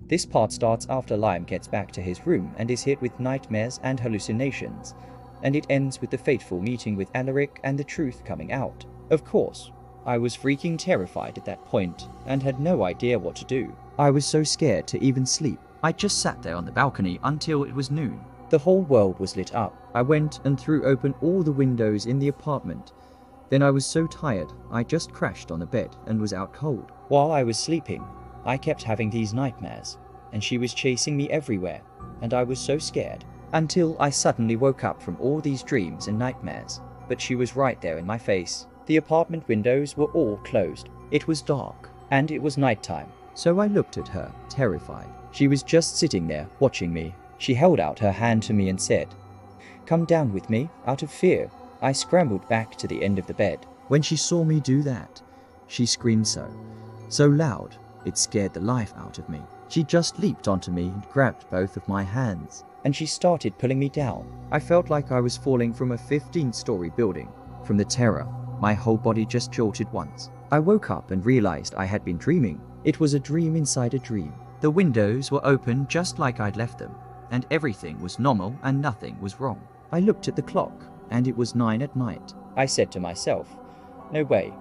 This part starts after Liam gets back to his room and is hit with nightmares and hallucinations, and it ends with the fateful meeting with Alaric and the truth coming out. Of course, I was freaking terrified at that point and had no idea what to do. I was so scared to even sleep. I just sat there on the balcony until it was noon. The whole world was lit up. I went and threw open all the windows in the apartment. Then I was so tired, I just crashed on the bed and was out cold. While I was sleeping, I kept having these nightmares, and she was chasing me everywhere, and I was so scared, until I suddenly woke up from all these dreams and nightmares. But she was right there in my face. The apartment windows were all closed. It was dark, and it was nighttime, so I looked at her, terrified. She was just sitting there, watching me. She held out her hand to me and said, "Come down with me," out of fear. I scrambled back to the end of the bed. When she saw me do that, she screamed so loud, it scared the life out of me. She just leaped onto me and grabbed both of my hands, and she started pulling me down. I felt like I was falling from a 15-story building. From the terror, my whole body just jolted once. I woke up and realized I had been dreaming. It was a dream inside a dream. The windows were open just like I'd left them, and everything was normal and nothing was wrong. I looked at the clock, and it was 9 at night. I said to myself, "No way,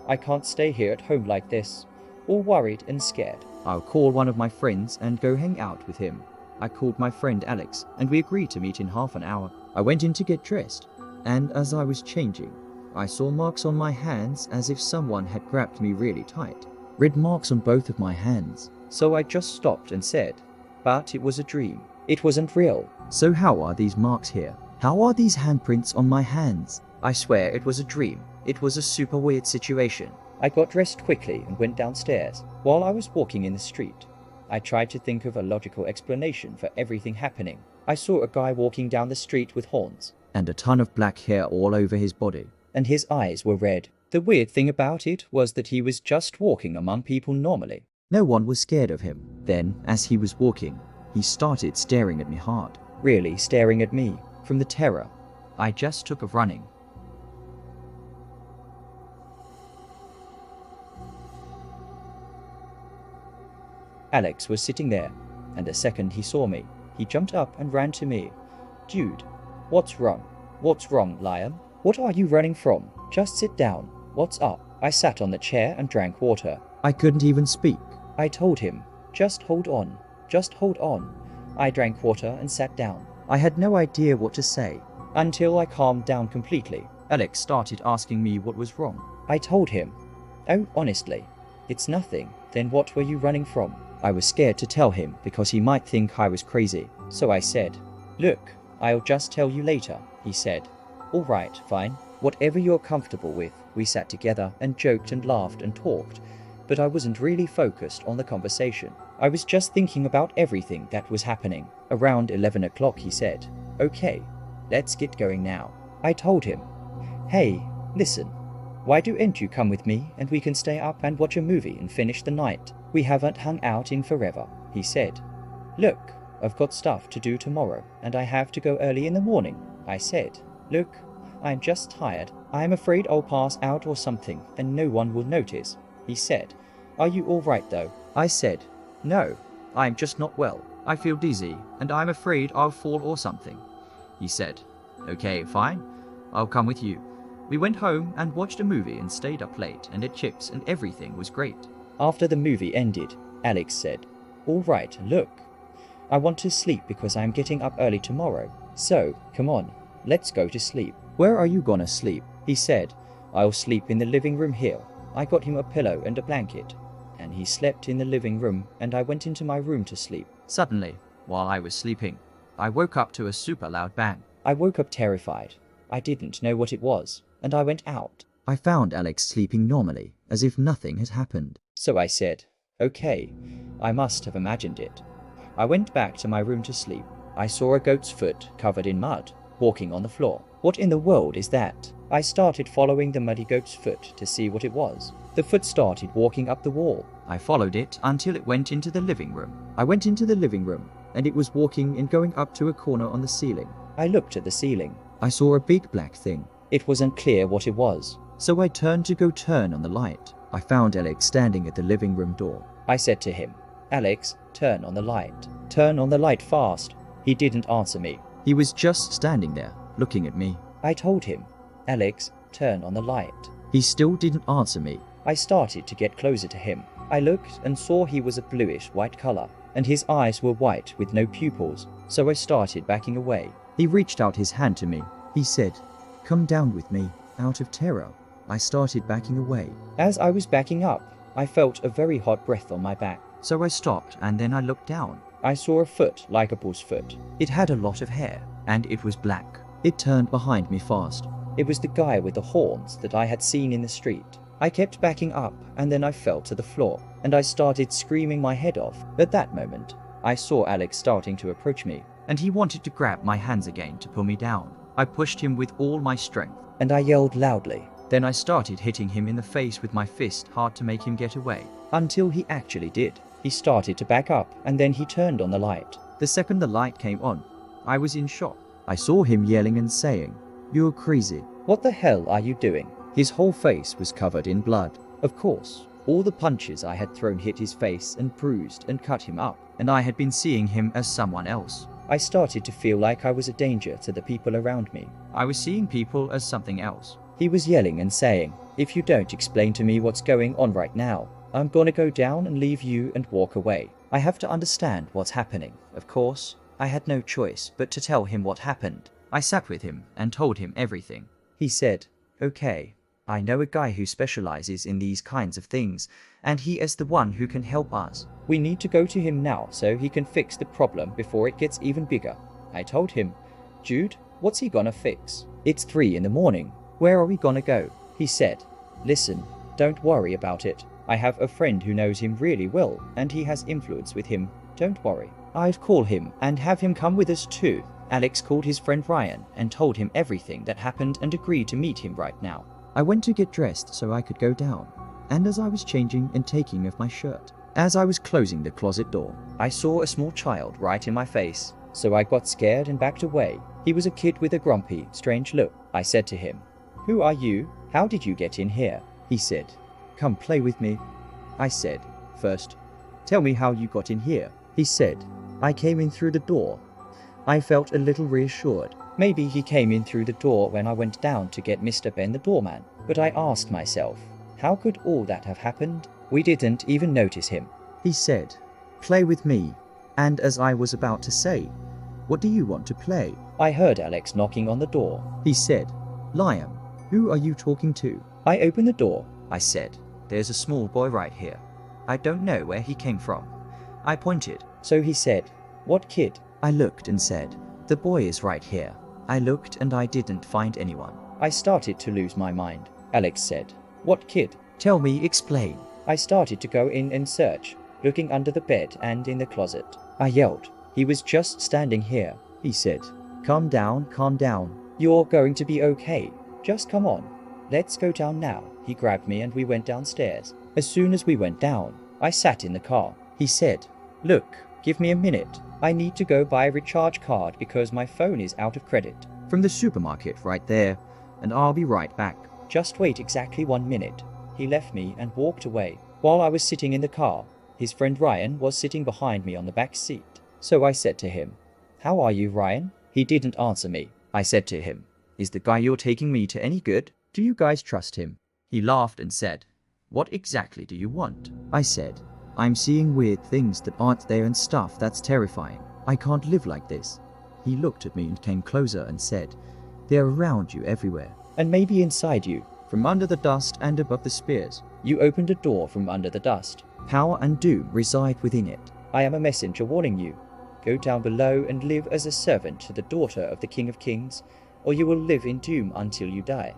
I can't stay here at home like this," all worried and scared. I'll call one of my friends and go hang out with him. I called my friend Alex, and we agreed to meet in half an hour. I went in to get dressed, and as I was changing, I saw marks on my hands as if someone had grabbed me really tight. Red marks on both of my hands. So I just stopped and said, "But it was a dream. It wasn't real. So how are these marks here? How are these handprints on my hands?" I swear it was a dream. It was a super weird situation. I got dressed quickly and went downstairs. While I was walking in the street, I tried to think of a logical explanation for everything happening. I saw a guy walking down the street with horns and a ton of black hair all over his body, and his eyes were red. The weird thing about it was that he was just walking among people normally. No one was scared of him. Then, as he was walking, he started staring at me hard. Really staring at me. From the terror, I just took off running. Alex was sitting there, and the second he saw me, he jumped up and ran to me. "Dude, what's wrong? What's wrong, Liam? What are you running from? Just sit down. What's up?" I sat on the chair and drank water. I couldn't even speak. I told him, "Just hold on. Just hold on." I drank water and sat down. I had no idea what to say, until I calmed down completely. Alex started asking me what was wrong. I told him, "Oh, honestly, it's nothing." "Then what were you running from?" I was scared to tell him because he might think I was crazy. So I said, "Look, I'll just tell you later." He said, "All right, fine. Whatever you're comfortable with." We sat together and joked and laughed and talked, but I wasn't really focused on the conversation. I was just thinking about everything that was happening. Around 11 o'clock he said, "Okay, let's get going now." I told him, "Hey, listen, why don't you come with me and we can stay up and watch a movie and finish the night? We haven't hung out in forever." He said, "Look, I've got stuff to do tomorrow and I have to go early in the morning." I said, "Look, I'm just tired. I'm afraid I'll pass out or something and no one will notice." He said, "Are you all right though?" I said, "No, I'm just not well. I feel dizzy and I'm afraid I'll fall or something." He said, "Okay, fine. I'll come with you." We went home and watched a movie and stayed up late and ate chips and everything was great. After the movie ended, Alex said, "All right, look, I want to sleep because I'm getting up early tomorrow. So, come on, let's go to sleep." "Where are you gonna sleep?" He said, "I'll sleep in the living room here." I got him a pillow and a blanket, and he slept in the living room and I went into my room to sleep. Suddenly, while I was sleeping, I woke up to a super loud bang. I woke up terrified. I didn't know what it was, and I went out. I found Alex sleeping normally, as if nothing had happened. So I said, "Okay, I must have imagined it." I went back to my room to sleep. I saw a goat's foot covered in mud, walking on the floor. What in the world is that? I started following the muddy goat's foot to see what it was. The foot started walking up the wall. I followed it until it went into the living room. I went into the living room, and it was walking and going up to a corner on the ceiling. I looked at the ceiling. I saw a big black thing. It wasn't clear what it was. So I turned to go turn on the light. I found Alex standing at the living room door. I said to him, Alex, turn on the light. Turn on the light fast. He didn't answer me. He was just standing there, looking at me. I told him, Alex, turn on the light. He still didn't answer me. I started to get closer to him. I looked and saw he was a bluish white color, and his eyes were white with no pupils, so I started backing away. He reached out his hand to me. He said, come down with me, out of terror. I started backing away. As I was backing up, I felt a very hot breath on my back, so I stopped and then I looked down. I saw a foot like a bull's foot. It had a lot of hair, and it was black. It turned behind me fast. It was the guy with the horns that I had seen in the street. I kept backing up, and then I fell to the floor, and I started screaming my head off. At that moment, I saw Alex starting to approach me, and he wanted to grab my hands again to pull me down. I pushed him with all my strength, and I yelled loudly. Then I started hitting him in the face with my fist hard to make him get away, until he actually did. He started to back up, and then he turned on the light. The second the light came on, I was in shock. I saw him yelling and saying, "You're crazy. What the hell are you doing?" His whole face was covered in blood. Of course, all the punches I had thrown hit his face and bruised and cut him up, and I had been seeing him as someone else. I started to feel like I was a danger to the people around me. I was seeing people as something else. He was yelling and saying, "If you don't explain to me what's going on right now, I'm gonna go down and leave you and walk away. I have to understand what's happening." Of course, I had no choice but to tell him what happened. I sat with him and told him everything. He said, "Okay, I know a guy who specializes in these kinds of things, and he is the one who can help us. We need to go to him now so he can fix the problem before it gets even bigger." I told him, "Jude, what's he gonna fix? It's 3 in the morning. Where are we gonna go?" He said, "Listen, don't worry about it. I have a friend who knows him really well, and he has influence with him. Don't worry. I'd call him and have him come with us too." Alex called his friend Ryan and told him everything that happened and agreed to meet him right now. I went to get dressed so I could go down, and as I was changing and taking off my shirt, as I was closing the closet door, I saw a small child right in my face, so I got scared and backed away. He was a kid with a grumpy, strange look. I said to him, "Who are you? How did you get in here?" He said, "Come play with me." I said, "First, tell me how you got in here." He said, "I came in through the door." I felt a little reassured. Maybe he came in through the door when I went down to get Mr. Ben the doorman. But I asked myself, how could all that have happened? We didn't even notice him. He said, "Play with me." And as I was about to say, "What do you want to play?" I heard Alex knocking on the door. He said, "Liam, who are you talking to?" I opened the door. I said, "There's a small boy right here. I don't know where he came from." I pointed. So he said, "What kid?" I looked and said, "The boy is right here." I looked and I didn't find anyone. I started to lose my mind. Alex said, "What kid? Tell me, explain." I started to go in and search, looking under the bed and in the closet. I yelled, "He was just standing here." He said, calm down. You're going to be okay. Just come on. Let's go down now." He grabbed me and we went downstairs. As soon as we went down, I sat in the car. He said, "Look, give me a minute. I need to go buy a recharge card because my phone is out of credit from the supermarket right there, and I'll be right back." Just wait exactly 1 minute. He left me and walked away. While I was sitting in the car, his friend Ryan was sitting behind me on the back seat. So I said to him, "How are you, Ryan?" He didn't answer me. I said to him, "Is the guy you're taking me to any good? Do you guys trust him?" He laughed and said, "What exactly do you want?" I said, "I'm seeing weird things that aren't there and stuff that's terrifying. I can't live like this." He looked at me and came closer and said, "They're around you everywhere, and maybe inside you, from under the dust and above the spears. You opened a door from under the dust. Power and doom reside within it. I am a messenger warning you. Go down below and live as a servant to the daughter of the King of Kings, or you will live in doom until you die."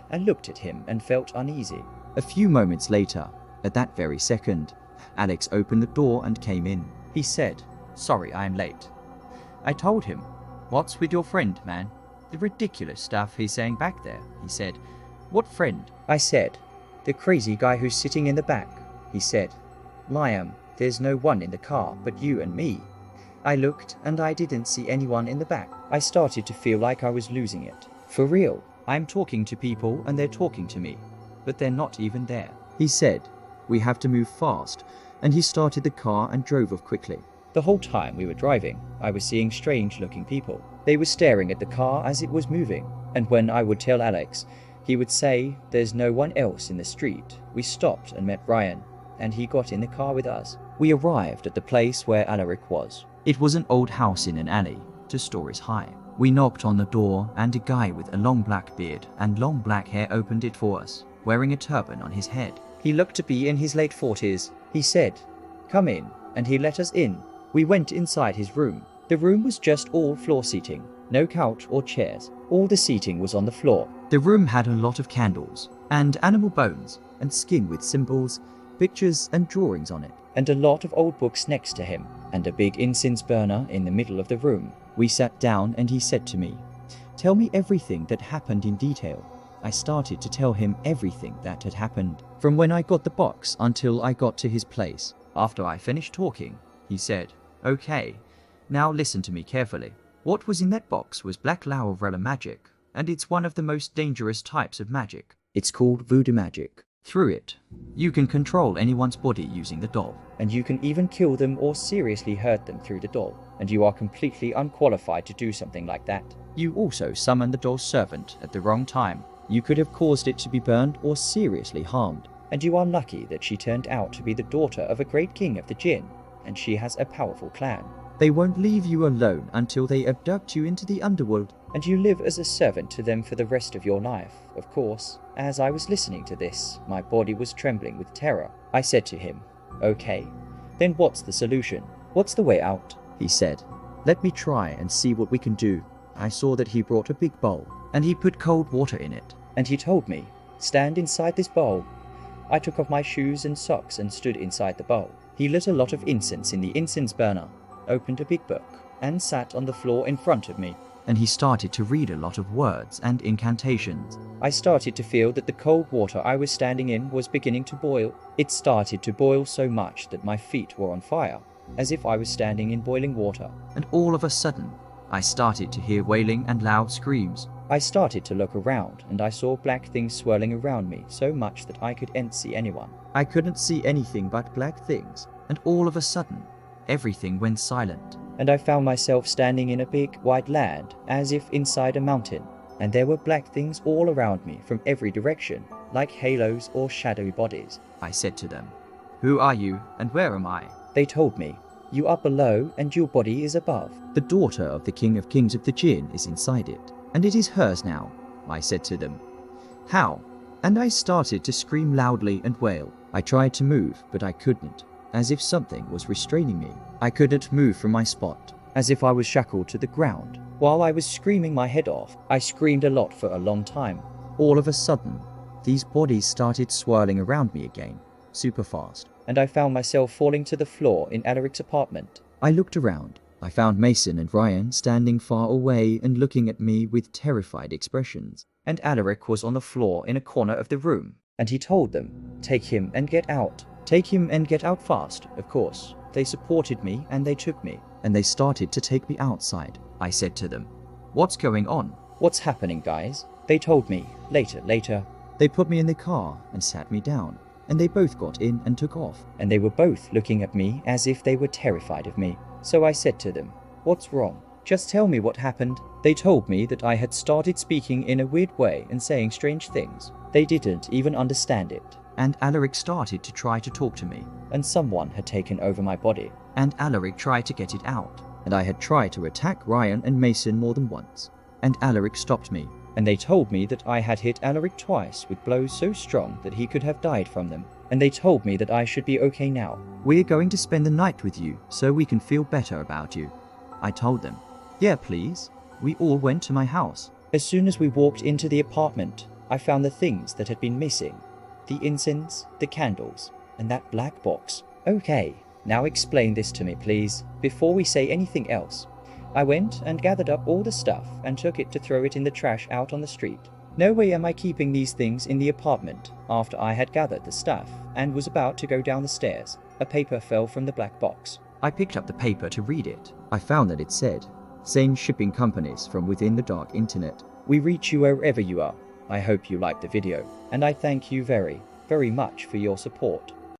I looked at him and felt uneasy. A few moments later, at that very second, Alex opened the door and came in. He said, "Sorry, I am late." I told him, "What's with your friend, man? The ridiculous stuff he's saying back there." He said, "What friend?" I said, "The crazy guy who's sitting in the back." He said, "Liam, there's no one in the car but you and me." I looked and I didn't see anyone in the back. I started to feel like I was losing it. For real, I'm talking to people and they're talking to me, but they're not even there. He said, "We have to move fast. and he started the car and drove off quickly. The whole time we were driving, I was seeing strange-looking people. They were staring at the car as it was moving, and when I would tell Alex, he would say, "There's no one else in the street." We stopped and met Ryan, and he got in the car with us. We arrived at the place where Alaric was. It was an old house in an alley, 2 stories high. We knocked on the door, and a guy with a long black beard and long black hair opened it for us, wearing a turban on his head. He looked to be in his late 40s. He said, "Come in," and he let us in. We went inside his room. The room was just all floor seating, no couch or chairs. All the seating was on the floor. The room had a lot of candles, and animal bones, and skin with symbols, pictures and drawings on it, and a lot of old books next to him, and a big incense burner in the middle of the room. We sat down and he said to me, "Tell me everything that happened in detail." I started to tell him everything that had happened, from when I got the box until I got to his place. After I finished talking, he said, "Okay, now listen to me carefully. What was in that box was Black Laurel magic, and it's one of the most dangerous types of magic. It's called Voodoo magic. Through it, you can control anyone's body using the doll, and you can even kill them or seriously hurt them through the doll, and you are completely unqualified to do something like that. You also summon the doll's servant at the wrong time. You could have caused it to be burned or seriously harmed, and you are lucky that she turned out to be the daughter of a great king of the Jinn, and she has a powerful clan. They won't leave you alone until they abduct you into the underworld, and you live as a servant to them for the rest of your life, of course." As I was listening to this, my body was trembling with terror. I said to him, "Okay, then what's the solution? What's the way out?" He said, "Let me try and see what we can do." I saw that he brought a big bowl, and he put cold water in it, and he told me, "Stand inside this bowl." I took off my shoes and socks and stood inside the bowl. He lit a lot of incense in the incense burner, opened a big book, and sat on the floor in front of me, and he started to read a lot of words and incantations. I started to feel that the cold water I was standing in was beginning to boil. It started to boil so much that my feet were on fire, as if I was standing in boiling water, and all of a sudden, I started to hear wailing and loud screams. I started to look around, and I saw black things swirling around me so much that I couldn't see anyone. I couldn't see anything but black things, and all of a sudden, everything went silent, and I found myself standing in a big, wide land, as if inside a mountain, and there were black things all around me from every direction, like halos or shadowy bodies. I said to them, "Who are you, and where am I?" They told me, "You are below, and your body is above. The daughter of the King of Kings of the Jinn is inside it, and it is hers now." I said to them, "How?" And I started to scream loudly and wail. I tried to move, but I couldn't, as if something was restraining me. I couldn't move from my spot, as if I was shackled to the ground. While I was screaming my head off, I screamed a lot for a long time. All of a sudden, these bodies started swirling around me again, super fast, and I found myself falling to the floor in Alaric's apartment. I looked around. I found Mason and Ryan standing far away and looking at me with terrified expressions, and Alaric was on the floor in a corner of the room, and he told them, "Take him and get out. Take him and get out fast," of course. They supported me and they took me, and they started to take me outside. I said to them, "What's going on? What's happening, guys?" They told me, later. They put me in the car and sat me down, and they both got in and took off, and they were both looking at me as if they were terrified of me. So I said to them, "What's wrong? Just tell me what happened." They told me that I had started speaking in a weird way and saying strange things. They didn't even understand it. And Alaric started to try to talk to me, and someone had taken over my body, and Alaric tried to get it out, and I had tried to attack Ryan and Mason more than once, and Alaric stopped me, and they told me that I had hit Alaric twice with blows so strong that he could have died from them, and they told me that I should be okay now. "We're going to spend the night with you so we can feel better about you." I told them, "Yeah, please." We all went to my house. As soon as we walked into the apartment, I found the things that had been missing. The incense, the candles, and that black box. "Okay, now explain this to me, please, before we say anything else." I went and gathered up all the stuff and took it to throw it in the trash out on the street. No way am I keeping these things in the apartment. After I had gathered the stuff and was about to go down the stairs, a paper fell from the black box. I picked up the paper to read it. I found that it said, "Same shipping companies from within the dark internet. We reach you wherever you are. I hope you liked the video, and I thank you very, very much for your support.